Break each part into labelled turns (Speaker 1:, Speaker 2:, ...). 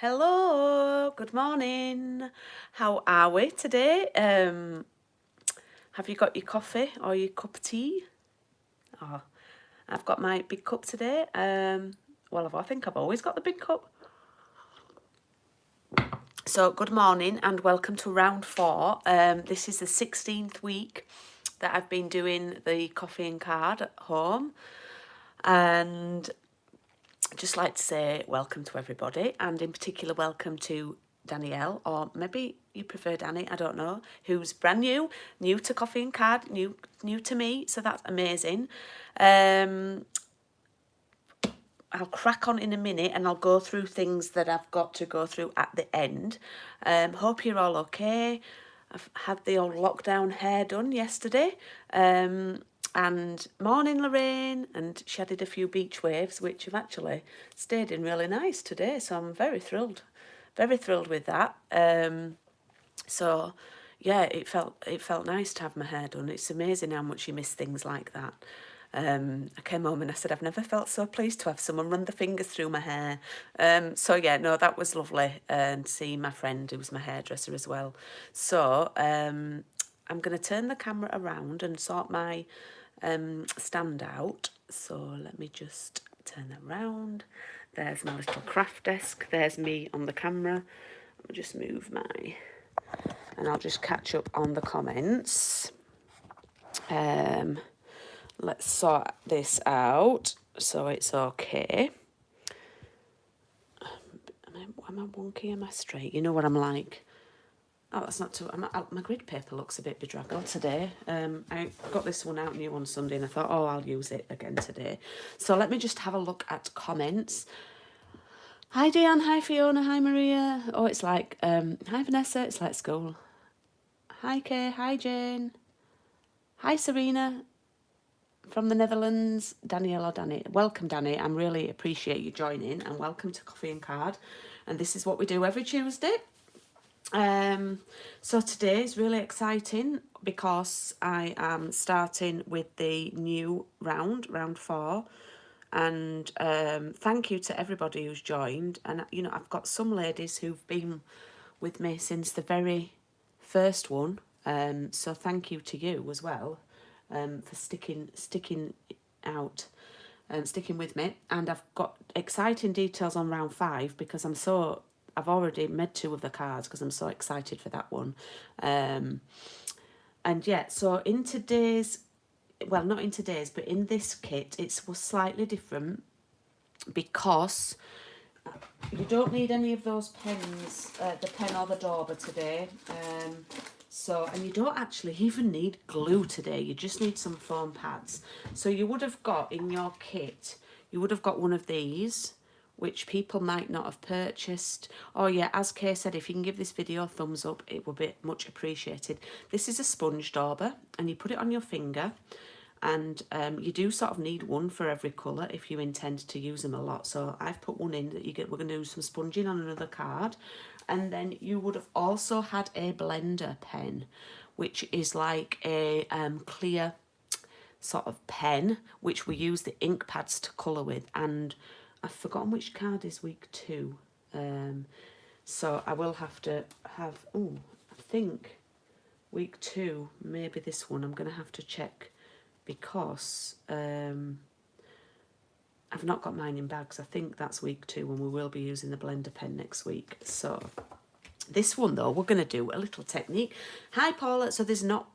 Speaker 1: Hello, good morning. How are we today? Have you got your coffee or your cup of tea? Oh, I've got my big cup today. I think I've always got the big cup. So good morning and welcome to round 4. This is the 16th week that I've been doing the coffee and card at home. And I'd just like to say welcome to everybody, and in particular welcome to Danielle, or maybe you prefer Danny, I don't know, who's brand new to coffee and card, new to me, so that's amazing. I'll crack on in a minute and I'll go through things that I've got to go through at the end. Hope you're all okay. I've had the old lockdown hair done yesterday. And morning Lorraine, and she added a few beach waves which have actually stayed in really nice today, so I'm very thrilled with that. So yeah, it felt nice to have my hair done. It's amazing how much you miss things like that. I came home and I said I've never felt so pleased to have someone run the fingers through my hair. So yeah, no, that was lovely, and seeing my friend who's my hairdresser as well. So I'm going to turn the camera around and sort my stand out. So let me just turn that round. There's my little craft desk. There's me on the camera. I'll just move and I'll just catch up on the comments. Let's sort this out so it's okay. Am I wonky? Am I straight? You know what I'm like. Oh, that's not too... my grid paper looks a bit bedraggled today. I got this one out new on Sunday and I thought, oh, I'll use it again today. So let me just have a look at comments. Hi, Diane. Hi, Fiona. Hi, Maria. Oh, it's like... hi, Vanessa. It's like school. Hi, Kay. Hi, Jane. Hi, Serena from the Netherlands. Danielle or Danny. Welcome, Danny. I really appreciate you joining, and welcome to Coffee and Card. And this is what we do every Tuesday. So today is really exciting because I am starting with the new round 4, and thank you to everybody who's joined. And you know, I've got some ladies who've been with me since the very first one, so thank you to you as well, for sticking out, sticking with me. And I've got exciting details on round 5 because I've already made 2 of the cards because I'm so excited for that one. And yeah, so in today's, well, not in today's, but in this kit, it was slightly different because you don't need any of those pens, the pen or the dauber today. And you don't actually even need glue today. You just need some foam pads. So you would have got in your kit, you would have got one of these, which people might not have purchased. Oh yeah, as Kay said, if you can give this video a thumbs up, it will be much appreciated. This is a sponge dauber, and you put it on your finger, and you do sort of need one for every colour if you intend to use them a lot. So I've put one in that we're going to do some sponging on another card. And then you would have also had a blender pen, which is like a clear sort of pen, which we use the ink pads to colour with. And I've forgotten which card is week 2. So I will have to have, I think week 2, maybe this one. I'm going to have to check because I've not got mine in bags. I think that's week 2, and we will be using the blender pen next week. So this one though, we're going to do a little technique. Hi Paula. So there's not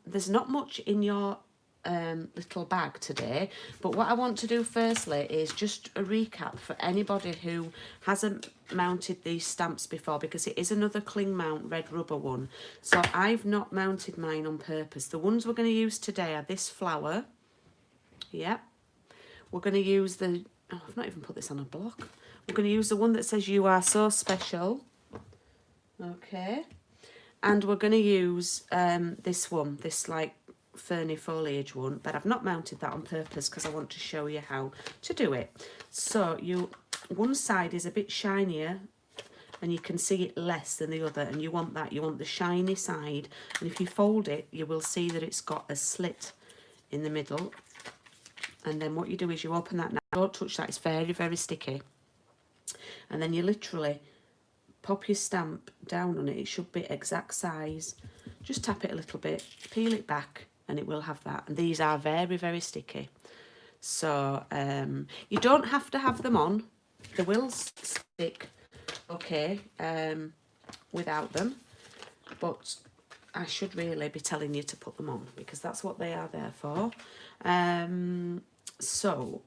Speaker 1: much in your little bag today, but what I want to do firstly is just a recap for anybody who hasn't mounted these stamps before, because it is another cling mount red rubber one. So I've not mounted mine on purpose. The ones we're going to use today are this flower. Yep. We're going to use the, oh, I've not even put this on a block. We're going to use the one that says "You Are So Special." Okay. And we're going to use this one, this like ferny foliage one, but I've not mounted that on purpose because I want to show you how to do it. So one side is a bit shinier and you can see it less than the other, and you want the shiny side. And if you fold it, you will see that it's got a slit in the middle. And then what you do is you open that. Now don't touch that, it's very, very sticky. And then you literally pop your stamp down on it. It should be exact size. Just tap it a little bit, peel it back, and it will have that. And these are very, very sticky. So you don't have to have them on. They will stick okay without them. But I should really be telling you to put them on because that's what they are there for. So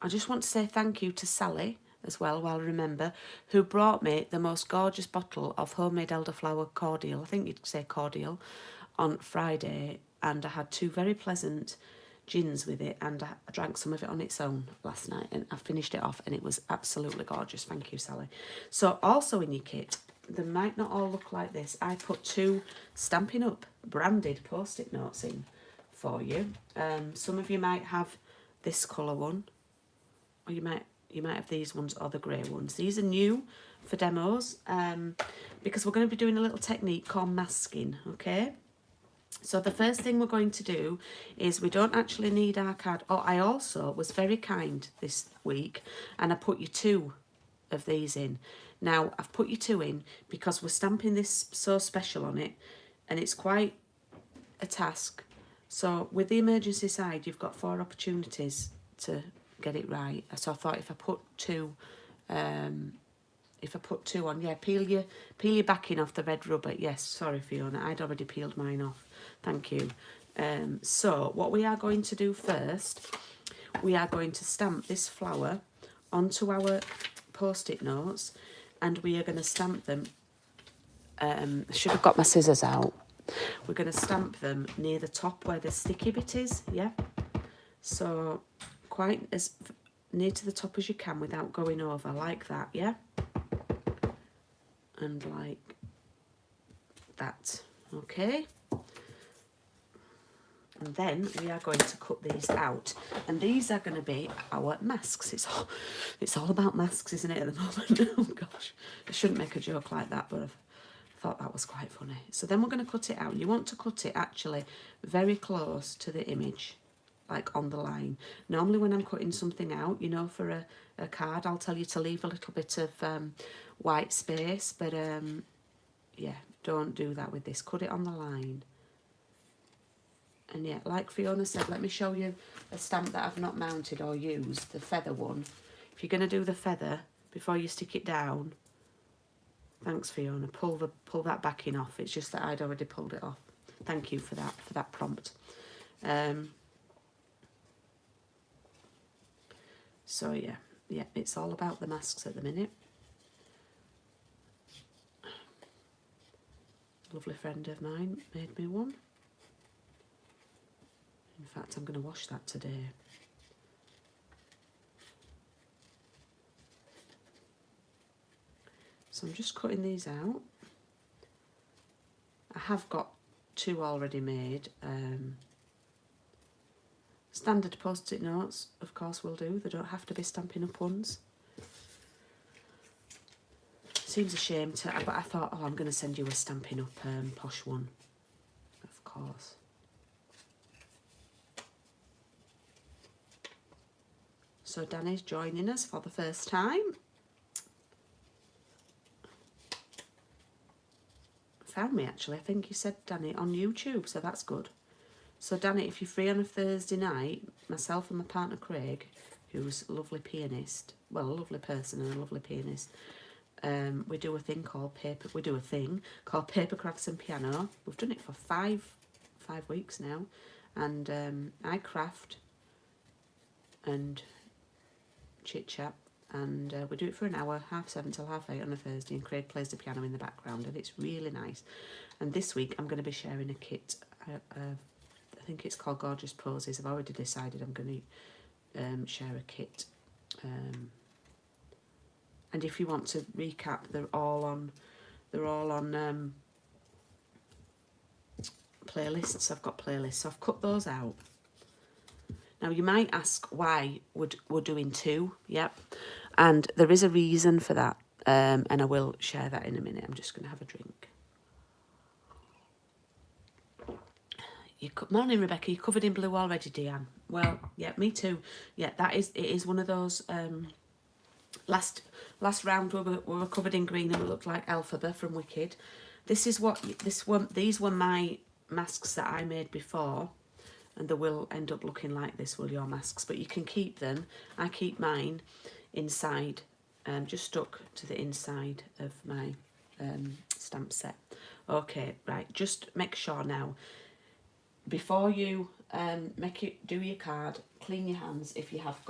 Speaker 1: I just want to say thank you to Sally as well, while I remember, who brought me the most gorgeous bottle of homemade elderflower cordial, I think you'd say cordial, on Friday. And I had 2 very pleasant gins with it, and I drank some of it on its own last night, and I finished it off, and it was absolutely gorgeous. Thank you, Sally. So also in your kit, they might not all look like this. I put 2 Stampin' Up branded post-it notes in for you. Some of you might have this colour one, or you might have these ones or the grey ones. These are new for demos because we're going to be doing a little technique called masking, okay? So the first thing we're going to do is we don't actually need our card. Oh, I also was very kind this week and I put you 2 of these in. Now, I've put you 2 in because we're stamping this so special on it and it's quite a task. So with the emergency side, you've got 4 opportunities to get it right. So I thought if I put 2 on, yeah, peel your backing off the red rubber. Yes, sorry Fiona, I'd already peeled mine off. Thank you. So what we are going to do first, we are going to stamp this flower onto our post-it notes, and we are going to stamp them. I should have got my scissors out. We're going to stamp them near the top where the sticky bit is, yeah? So quite as near to the top as you can without going over, like that, yeah? And like that, okay? And then we are going to cut these out, and these are going to be our masks. It's all about masks, isn't it, at the moment? Oh gosh, I shouldn't make a joke like that, but I thought that was quite funny. So then we're going to cut it out. You want to cut it actually very close to the image, like on the line. Normally when I'm cutting something out, you know, for a card, I'll tell you to leave a little bit of white space, but yeah, don't do that with this. Cut it on the line. And yeah, like Fiona said, let me show you a stamp that I've not mounted or used, the feather one. If you're going to do the feather, before you stick it down, thanks Fiona, pull that backing off. It's just that I'd already pulled it off. Thank you for that prompt. So yeah, it's all about the masks at the minute. A lovely friend of mine made me one. In fact, I'm going to wash that today. So I'm just cutting these out. I have got 2 already made. Standard post-it notes, of course, will do. They don't have to be Stampin' Up ones. Seems a shame to, but I thought, oh, I'm going to send you a Stampin' Up posh one, of course. So Danny's joining us for the first time. Found me actually, I think you said, Danny, on YouTube, so that's good. So Danny, if you're free on a Thursday night, myself and my partner Craig, who's a lovely pianist, well, a lovely person and a lovely pianist, we do a thing called Paper Crafts and Piano. We've done it for five weeks now, and I craft and chit chat, and we do it for an hour, 7:30 till 8:30 on a Thursday, and Craig plays the piano in the background, and it's really nice. And this week I'm going to be sharing a kit. I think it's called Gorgeous Poses. I've already decided I'm going to share a kit. And if you want to recap, they're all on playlists. I've got playlists, so I've cut those out. Now you might ask why we're doing 2, yep, and there is a reason for that, and I will share that in a minute. I'm just going to have a drink. Morning, Rebecca. You're covered in blue already, Deanne. Well, yeah, me too. Yeah, it is one of those Last round we were covered in green and we looked like Elphaba from Wicked. These were my masks that I made before, and they will end up looking like this, will your masks, but you can keep them. I keep mine inside, just stuck to the inside of my stamp set. Okay, right, just make sure now, before you do your card, clean your hands if you have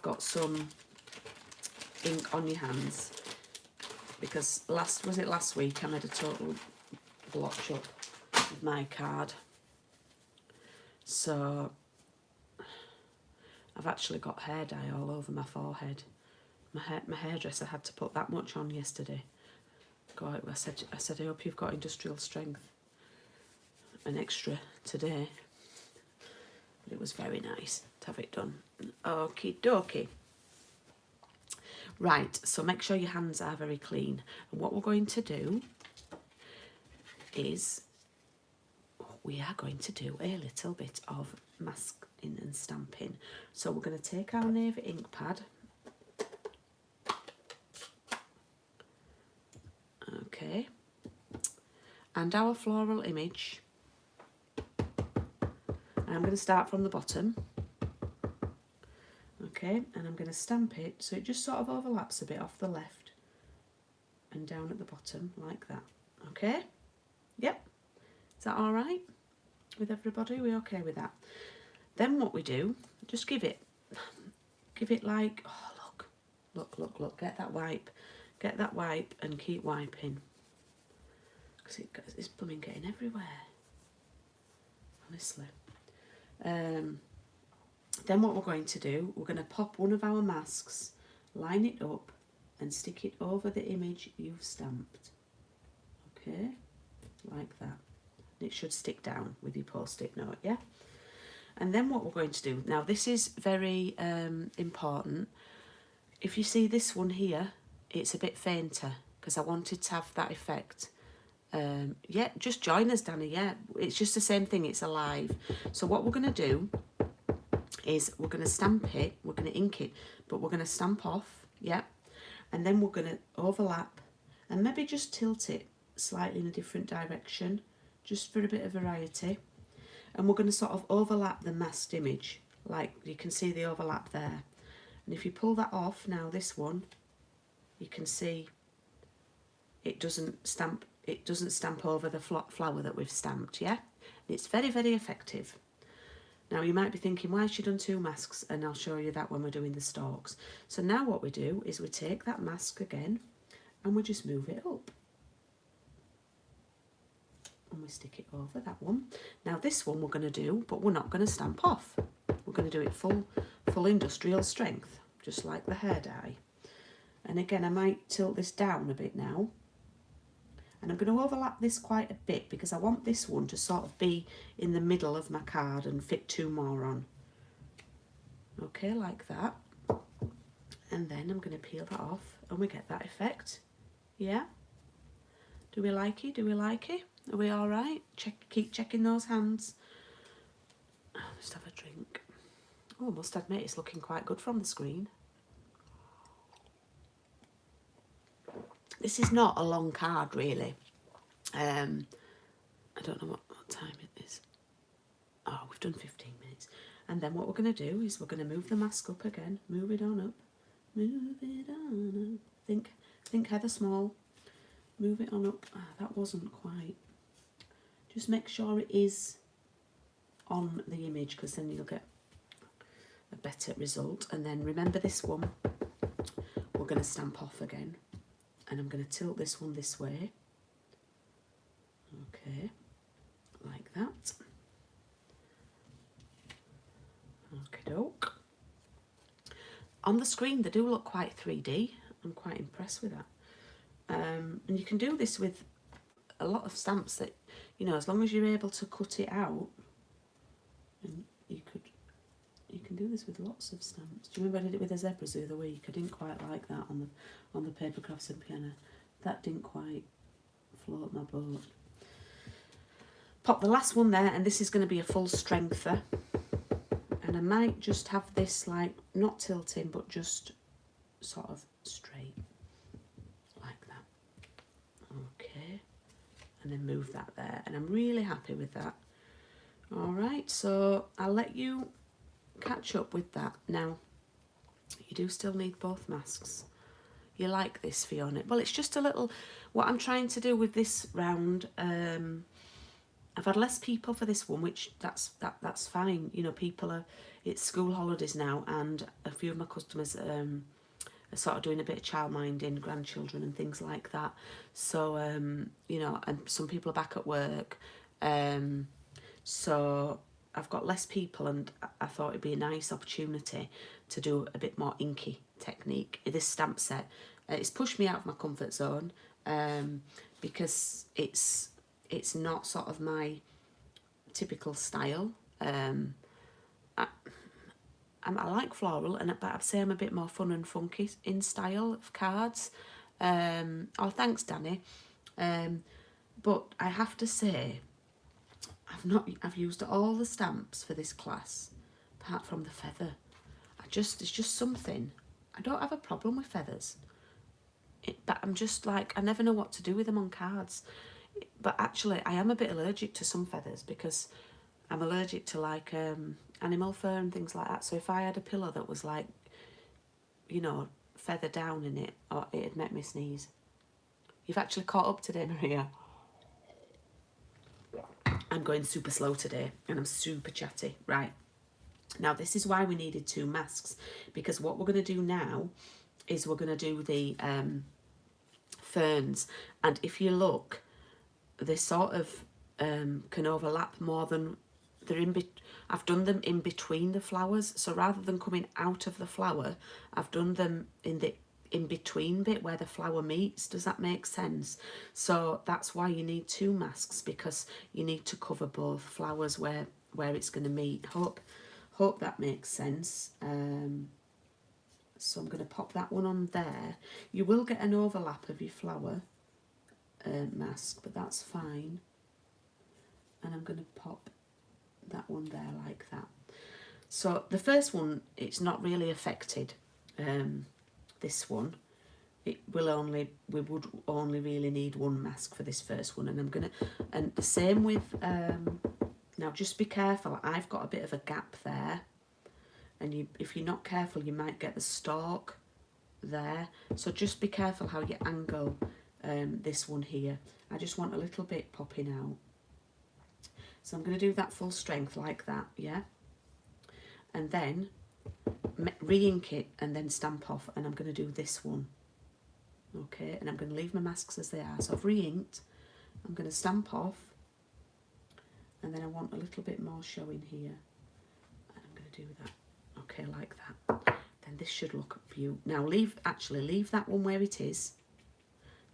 Speaker 1: got some ink on your hands, because last week I made a total blotch up of my card, so I've actually got hair dye all over my forehead. My hairdresser had to put that much on yesterday. God, I said I hope you've got industrial strength, an extra today, but it was very nice to have it done. Okie dokie. Right, so make sure your hands are very clean, and what we're going to do is we are going to do a little bit of masking and stamping. So we're going to take our navy ink pad, okay, and our floral image. I'm going to start from the bottom, okay, and I'm going to stamp it so it just sort of overlaps a bit off the left and down at the bottom like that, okay? Yep, is that all right with everybody? Are we okay with that? Then what we do, just give it like, oh look, get that wipe and keep wiping, because it's blooming getting everywhere, honestly. Then what we're going to do, we're going to pop one of our masks, line it up and stick it over the image you've stamped, okay, like that. It should stick down with your post-it note, yeah? And then what we're going to do, now this is very important. If you see this one here, it's a bit fainter because I wanted to have that effect. Yeah, just join us, Danny, yeah. It's just the same thing, it's alive. So what we're going to do is we're going to stamp it, we're going to ink it, but we're going to stamp off, yeah? And then we're going to overlap and maybe just tilt it slightly in a different direction, just for a bit of variety. And we're going to sort of overlap the masked image, like you can see the overlap there. And if you pull that off, now this one, you can see it doesn't stamp over the flower that we've stamped, yeah? And it's very, very effective. Now you might be thinking, why has she done two masks? And I'll show you that when we're doing the stalks. So now what we do is we take that mask again and we just move it up. And we stick it over that one. Now this one we're going to do, but we're not going to stamp off. We're going to do it full industrial strength, just like the hair dye. And again, I might tilt this down a bit now. And I'm going to overlap this quite a bit because I want this one to sort of be in the middle of my card and fit two more on. Okay, like that. And then I'm going to peel that off and we get that effect. Yeah? Do we like it? Do we like it? Are we all right? Keep checking those hands. Just have a drink. Oh, I must admit it's looking quite good from the screen. This is not a long card, really. I don't know what time it is. Oh, we've done 15 minutes. And then what we're going to do is we're going to move the mask up again. Move it on up. Move it on up. Think Heather Small. Move it on up. Ah, that wasn't quite. Just make sure it is on the image, because then you'll get a better result. And then remember this one, we're going to stamp off again. And I'm going to tilt this one this way. Okay, like that. Okie doke. On the screen, they do look quite 3D. I'm quite impressed with that. And you can do this with a lot of stamps that, you know, as long as you're able to cut it out, and you can do this with lots of stamps. Do you remember I did it with the zebras the other week? I didn't quite like that on the paper crafts and piano. That didn't quite float my boat. Pop the last one there, and this is going to be a full strengther. And I might just have this like not tilting but just sort of straight like that. Okay, and then move that there, and I'm really happy with that. All right, so I'll let you catch up with that. Now, you do still need both masks. You like this, Fiona? Well, it's just a little, what I'm trying to do with this round, I've had less people for this one, which that's fine. You know, people are, it's school holidays now, and a few of my customers are sort of doing a bit of childminding, grandchildren and things like that. So, you know, and some people are back at work. So I've got less people, and I thought it'd be a nice opportunity to do a bit more inky technique. This stamp set, it's pushed me out of my comfort zone, because it's not sort of my typical style. I like floral, but I'd say I'm a bit more fun and funky in style of cards. Oh, thanks, Danny. But I have to say, I've used all the stamps for this class, apart from the feather. It's just something. I don't have a problem with feathers, but I'm just like, I never know what to do with them on cards. But actually, I am a bit allergic to some feathers, because I'm allergic to like animal fur and things like that. So if I had a pillow that was like, you know, feather down in it, or it'd make me sneeze. You've actually caught up today, Maria. I'm going super slow today, and I'm super chatty. Right. Now, this is why we needed 2 masks, because what we're going to do now is we're going to do the ferns. And if you look, they sort of can overlap more than they're I've done them in between the flowers. So rather than coming out of the flower, I've done them in the in-between bit where the flower meets. Does that make sense? So that's why you need 2 masks, because you need to cover both flowers where it's going to meet. Hope that makes sense. So I'm going to pop that one on there. You will get an overlap of your flower mask, but that's fine. And I'm going to pop that one there like that. So the first one, it's not really affected. This one, we would only really need 1 mask for this first one, and the same with now just be careful. I've got a bit of a gap there, and if you're not careful, you might get the stalk there. So just be careful how you angle this one here. I just want a little bit popping out. So I'm going to do that full strength like that, yeah? And then re-ink it and then stamp off, and I'm going to do this one. Okay, and I'm going to leave my masks as they are. So I've re-inked, I'm going to stamp off, and then I want a little bit more showing here. And I'm going to do that, okay, like that. Then this should look beautiful. Now leave that one where it is.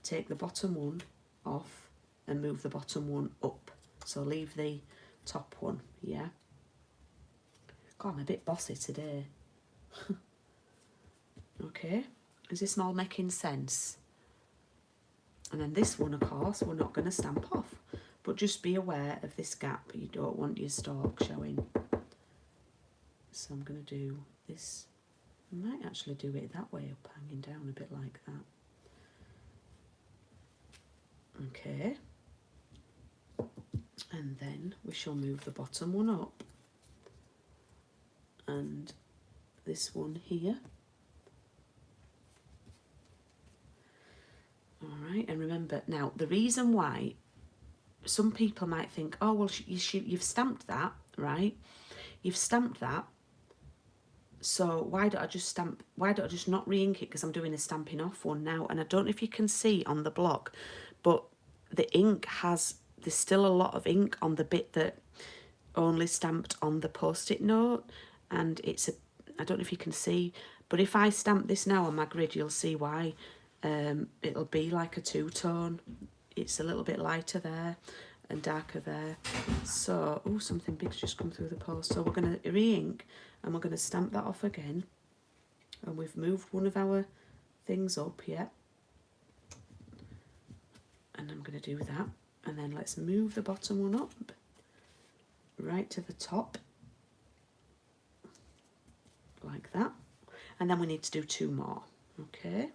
Speaker 1: Take the bottom one off and move the bottom one up. So leave the top one, yeah? God, I'm a bit bossy today. Okay, is this all making sense? And then this one, of course, we're not going to stamp off, but just be aware of this gap. You don't want your stalk showing. So I'm going to do this. I might actually do it that way up, hanging down a bit like that. Okay. And then we shall move the bottom one up. And this one here. All right, and remember, now, the reason why some people might think, oh, well, you've stamped that, right? You've stamped that, so why don't I just not re-ink it, because I'm doing a stamping off one now. And I don't know if you can see on the block, but the ink there's still a lot of ink on the bit that only stamped on the post-it note, and I don't know if you can see, but if I stamp this now on my grid, you'll see why. It'll be like a 2-tone. It's a little bit lighter there and darker there. So, oh, something big's just come through the post. So we're going to re-ink, and we're going to stamp that off again. And we've moved one of our things up, yeah. And I'm going to do that. And then let's move the bottom one up right to the top. like that. And then we need to do 2 more. Okay,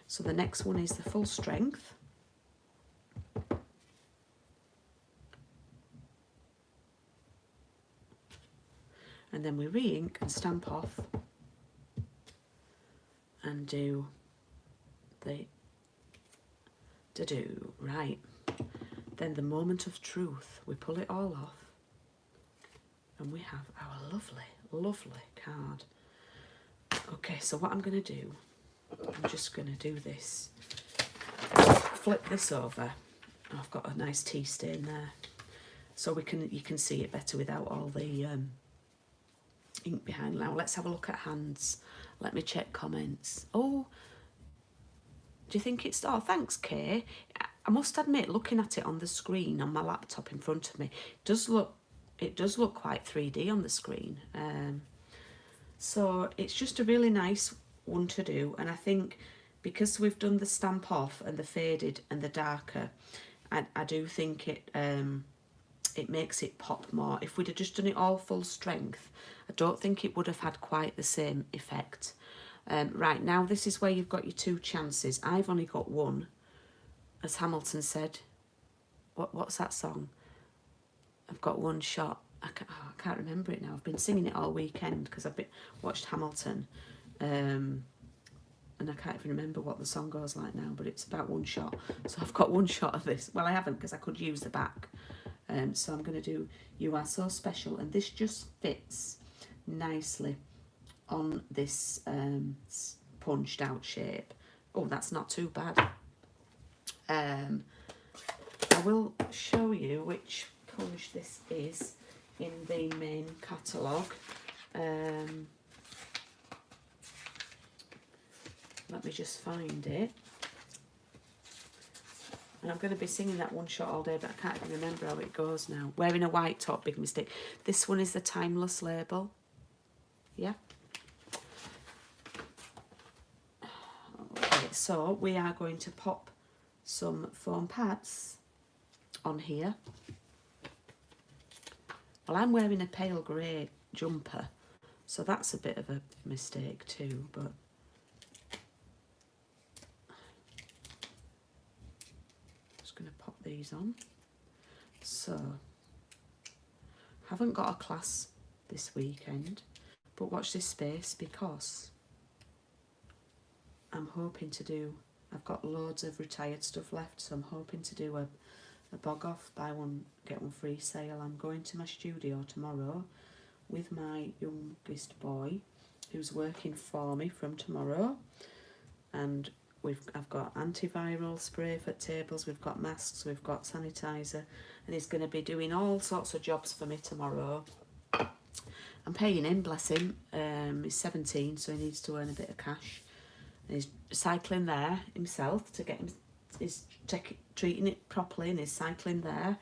Speaker 1: so the next one is the full strength. And then we re-ink and stamp off and do the do right. Then the moment of truth, we pull it all off and we have our lovely, lovely card. Okay, so what I'm going to do, I'm just going to do this, flip this over. I've got a nice tea stain there, so you can see it better without all the ink behind. Now let's have a look at hands. Let me check comments. Oh, do you think it's... Oh, thanks, Kay. I must admit, looking at it on the screen on my laptop in front of me, it does look quite 3D on the screen. So it's just a really nice one to do, and I think because we've done the stamp off and the faded and the darker, I do think it makes it pop more. If we'd have just done it all full strength, I don't think it would have had quite the same effect. Right, now this is where you've got your 2 chances. I've only got one, as Hamilton said. What's that song? I've got one shot. I can't remember it now. I've been singing it all weekend because I've watched Hamilton. And I can't even remember what the song goes like now, but it's about one shot. So I've got one shot of this. Well, I haven't, because I could use the back. So I'm going to do You Are So Special, and this just fits nicely on this punched out shape. Oh, that's not too bad. I will show you which punch this is in the main catalogue. Let me just find it. And I'm going to be singing that one shot all day, but I can't even remember how it goes now. Wearing a white top, big mistake. This one is the Timeless label. Yeah. Okay, so we are going to pop some foam pads on here. Well, I'm wearing a pale grey jumper, so that's a bit of a mistake too, but just going to pop these on. So, haven't got a class this weekend, but watch this space, because I'm hoping to do, I've got loads of retired stuff left, so I'm hoping to do a bog off, buy one get one free sale. I'm going to my studio tomorrow with my youngest boy, who's working for me from tomorrow, and I've got antiviral spray for tables, we've got masks, we've got sanitizer, and he's going to be doing all sorts of jobs for me tomorrow. I'm paying him, bless him. He's 17, so he needs to earn a bit of cash. And he's cycling there himself to get him. He's treating it properly, and he's cycling there.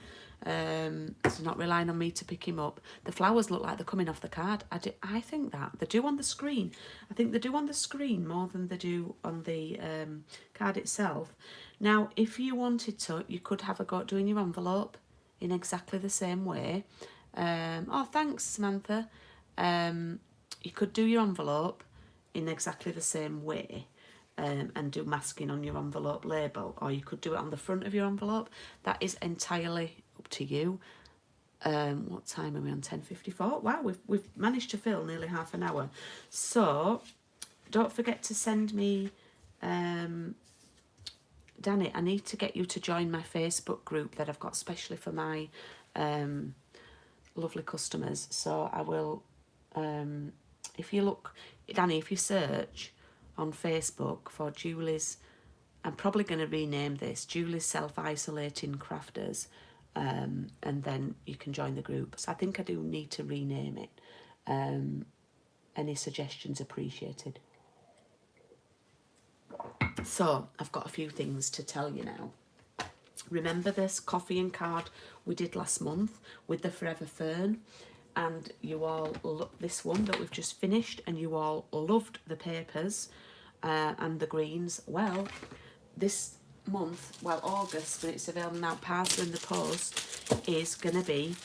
Speaker 1: So not relying on me to pick him up. The flowers look like they're coming off the card. I think that they do on the screen. I think they do on the screen more than they do on the card itself. Now, if you wanted to, you could have a go at doing your envelope in exactly the same way. Oh, thanks, Samantha. You could do your envelope in exactly the same way. And do masking on your envelope label, or you could do it on the front of your envelope. That is entirely up to you. What time are we on? 10:54. Wow, we've managed to fill nearly half an hour. So don't forget to send me, Danny, I need to get you to join my Facebook group that I've got specially for my lovely customers. So I will, if you look, Danny, if you search on Facebook for Julie's, I'm probably going to rename this Julie's Self-Isolating Crafters, and then you can join the group. So I think I do need to rename it. Any suggestions appreciated. So I've got a few things to tell you now. Remember this coffee and card we did last month with the Forever Fern? And you all this one that we've just finished, and you all loved the papers and the greens. Well, this month, well, August, when it's available now, parcel in the post, is going to be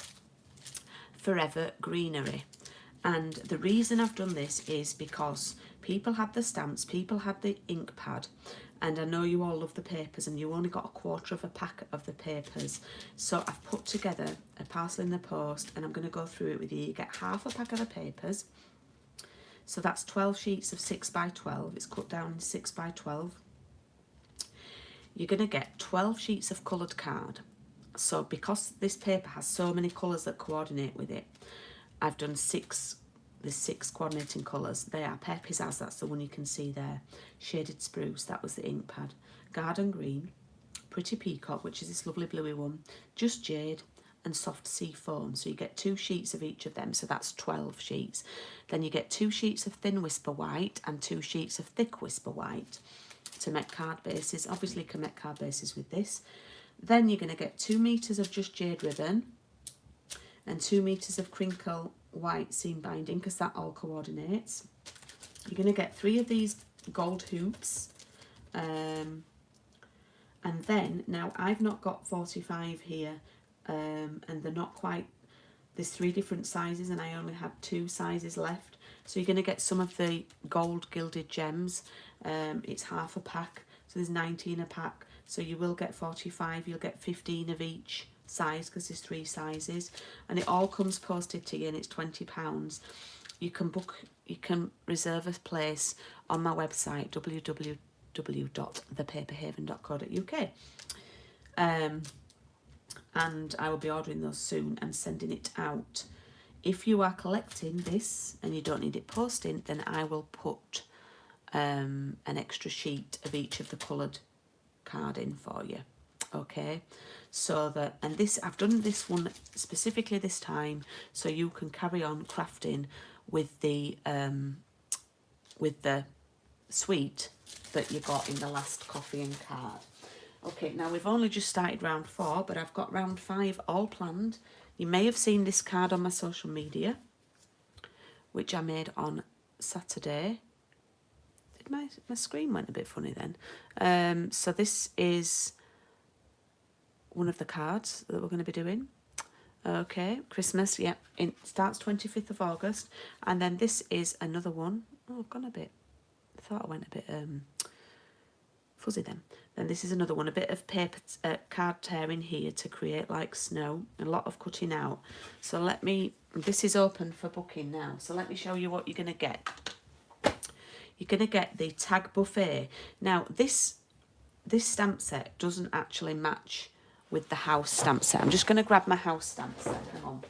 Speaker 1: Forever Greenery. And the reason I've done this is because people had the stamps, people had the ink pad, and I know you all love the papers and you only got a quarter of a pack of the papers. So I've put together a parcel in the post and I'm going to go through it with you. You get half a pack of the papers. So that's 12 sheets of 6 by 12. It's cut down in 6 by 12. You're going to get 12 sheets of coloured card. So because this paper has so many colours that coordinate with it, I've done there's 6 coordinating colours. They are Pear Pizzazz, that's the one you can see there. Shaded Spruce, that was the ink pad. Garden Green, Pretty Peacock, which is this lovely bluey one. Just Jade, and Soft Sea Foam. So you get 2 sheets of each of them, so that's 12 sheets. Then you get 2 sheets of Thin Whisper White and 2 sheets of Thick Whisper White to make card bases. Obviously you can make card bases with this. Then you're going to get 2 meters of Just Jade ribbon and 2 meters of Crinkle White seam binding, because that all coordinates. You're going to get 3 of these gold hoops, and then now I've not got 45 here, and they're not quite, there's 3 different sizes and I only had 2 sizes left. So you're going to get some of the gold gilded gems. It's half a pack, so there's 19 a pack, so you will get 45. You'll get 15 of each size because there's 3 sizes, and it all comes posted to you, and it's £20. You can reserve a place on my website, www.thepaperhaven.co.uk, and I will be ordering those soon and sending it out. If you are collecting this and you don't need it posting, then I will put an extra sheet of each of the coloured card in for you. Okay, so that, and this, I've done this one specifically this time so you can carry on crafting with the suite that you got in the last coffee and card. Okay, now we've only just started round 4, but I've got round 5 all planned. You may have seen this card on my social media, which I made on Saturday. My screen went a bit funny then. So this is one of the cards that we're going to be doing. Okay, Christmas, yeah, it starts 25th of August. And then this is another one. Oh, I've gone a bit, I thought I went a bit fuzzy then. Then this is another one, a bit of paper card tearing here to create like snow, a lot of cutting out. So this is open for booking now. So let me show you what you're going to get. You're going to get the tag buffet. Now this stamp set doesn't actually match with the house stamp set. I'm just going to grab my house stamp set. Hang on.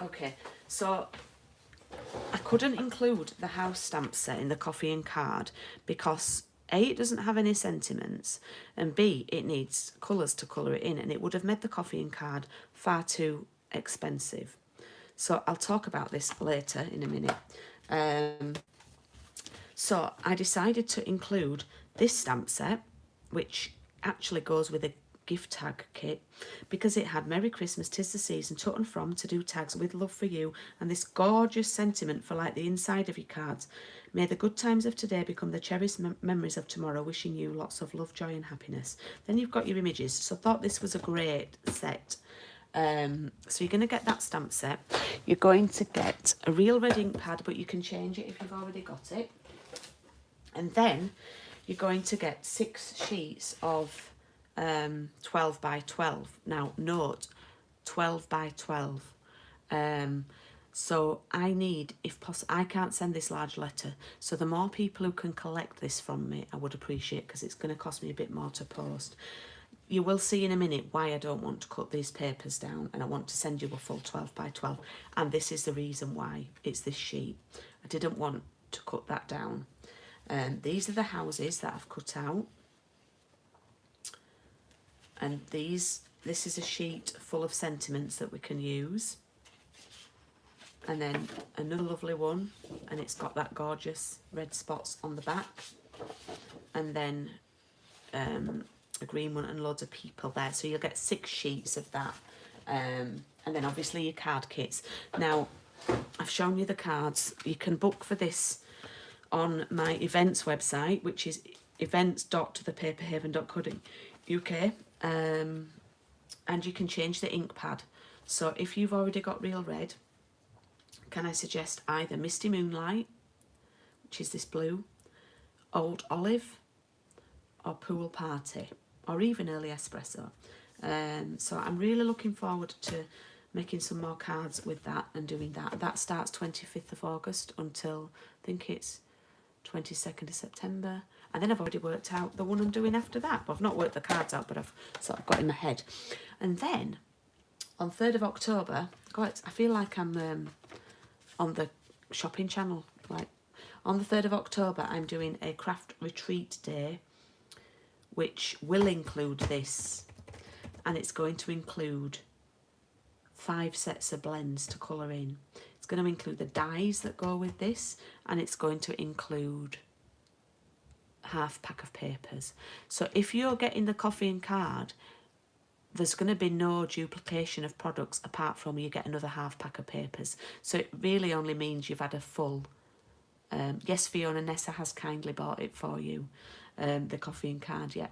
Speaker 1: Okay, so I couldn't include the house stamp set in the coffee and card because A, it doesn't have any sentiments, and B, it needs colours to colour it in, and it would have made the coffee and card far too expensive. So I'll talk about this later in a minute. So I decided to include this stamp set, which actually goes with a gift tag kit, because it had Merry Christmas, 'tis the season, to and from, to do tags, with love for you, and this gorgeous sentiment for like the inside of your cards. May the good times of today become the cherished memories of tomorrow, wishing you lots of love, joy and happiness. Then you've got your images, so I thought this was a great set. So you're going to get that stamp set. You're going to get a real red ink pad, but you can change it if you've already got it. And then you're going to get 6 sheets of 12 by 12. Now note, 12 by 12. So I need, if possible, I can't send this large letter, so the more people who can collect this from me I would appreciate, because it's going to cost me a bit more to post. You will see in a minute why I don't want to cut these papers down and I want to send you a full 12 by 12, and this is the reason why. It's this sheet. I didn't want to cut that down. These are the houses that I've cut out, and this is a sheet full of sentiments that we can use, and then another lovely one, and it's got that gorgeous red spots on the back, and then a green one and loads of people there. So you'll get 6 sheets of that, and then obviously your card kits. Now I've shown you the cards. You can book for this on my events website, which is events.thepaperhaven.co.uk. And you can change the ink pad. So if you've already got real red, can I suggest either Misty Moonlight, which is this blue, Old Olive, or Pool Party, or even Early Espresso. So I'm really looking forward to making some more cards with that and doing that. That starts 25th of August until, I think it's 22nd of September. And then I've already worked out the one I'm doing after that. But I've not worked the cards out, but I've sort of got in my head. And then on 3rd of October, God, I feel like I'm on the shopping channel. Like on the 3rd of October, I'm doing a craft retreat day, which will include this. And it's going to include 5 sets of blends to colour in. It's going to include the dies that go with this, and it's going to include half pack of papers. So if you're getting the coffee and card, there's going to be no duplication of products apart from you get another half pack of papers. So it really only means you've had a full. Yes, Fiona Nessa has kindly bought it for you, the coffee and card, yeah.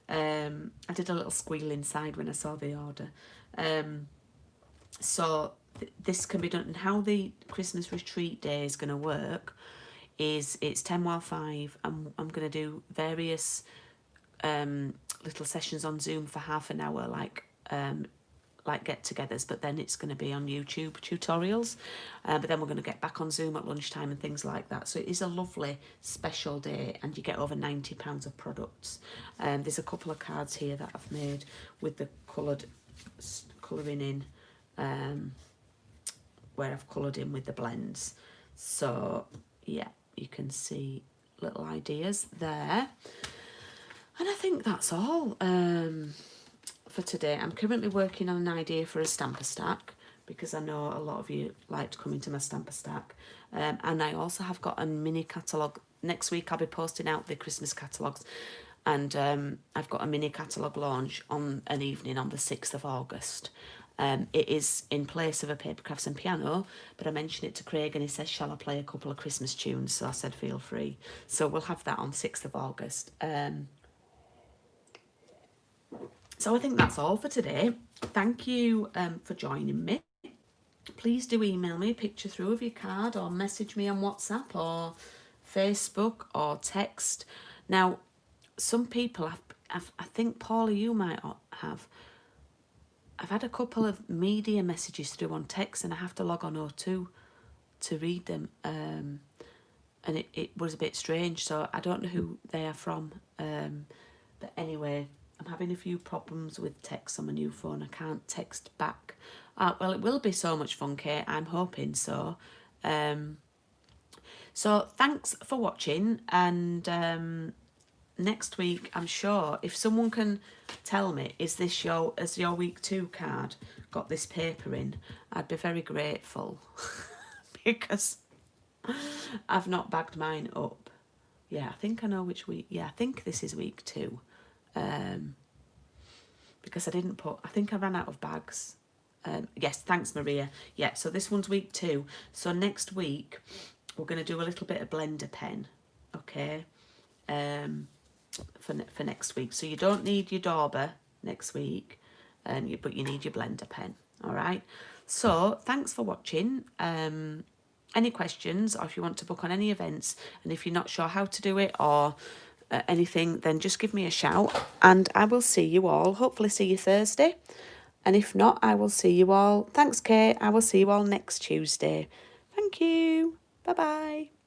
Speaker 1: I did a little squeal inside when I saw the order. So this can be done. And how the Christmas retreat day is going to work is it's 10 while 5. I'm going to do various little sessions on Zoom for half an hour, like get-togethers, but then it's going to be on YouTube tutorials. But then we're going to get back on Zoom at lunchtime and things like that. So it is a lovely special day, and you get over £90 of products. There's a couple of cards here that I've made with the colouring in, where I've coloured in with the blends. So yeah, you can see little ideas there. And I think that's all for today. I'm currently working on an idea for a stamper stack, because I know a lot of you like to come into my stamper stack. And I also have got a mini catalogue. Next week I'll be posting out the Christmas catalogues, and I've got a mini catalogue launch on an evening on the 6th of August. It is in place of a paper crafts and piano, but I mentioned it to Craig and he says, shall I play a couple of Christmas tunes? So I said, feel free. So we'll have that on 6th of August. So I think that's all for today. Thank you for joining me. Please do email me a picture through of your card, or message me on WhatsApp or Facebook or text. Now, some people, I think Paula, you might have. I've had a couple of media messages through on text, and I have to log on O2 to read them. And it was a bit strange, so I don't know who they are from. But anyway, I'm having a few problems with text on my new phone. I can't text back. Well, it will be so much fun, Kate. I'm hoping so. So thanks for watching, and next week, I'm sure, if someone can tell me, has your week 2 card got this paper in, I'd be very grateful. Because I've not bagged mine up. Yeah, I think I know which week. Yeah, I think this is week 2. Because I think I ran out of bags. Yes, thanks, Maria. Yeah, so this one's week 2. So next week, we're going to do a little bit of blender pen. Okay. For next week. So you don't need your dauber next week, but you need your blender pen. All right. So thanks for watching. Any questions, or if you want to book on any events, and if you're not sure how to do it or anything, then just give me a shout, and I will see you all. Hopefully see you Thursday, and if not, I will see you all. Thanks, Kate. I will see you all next Tuesday. Thank you. Bye bye.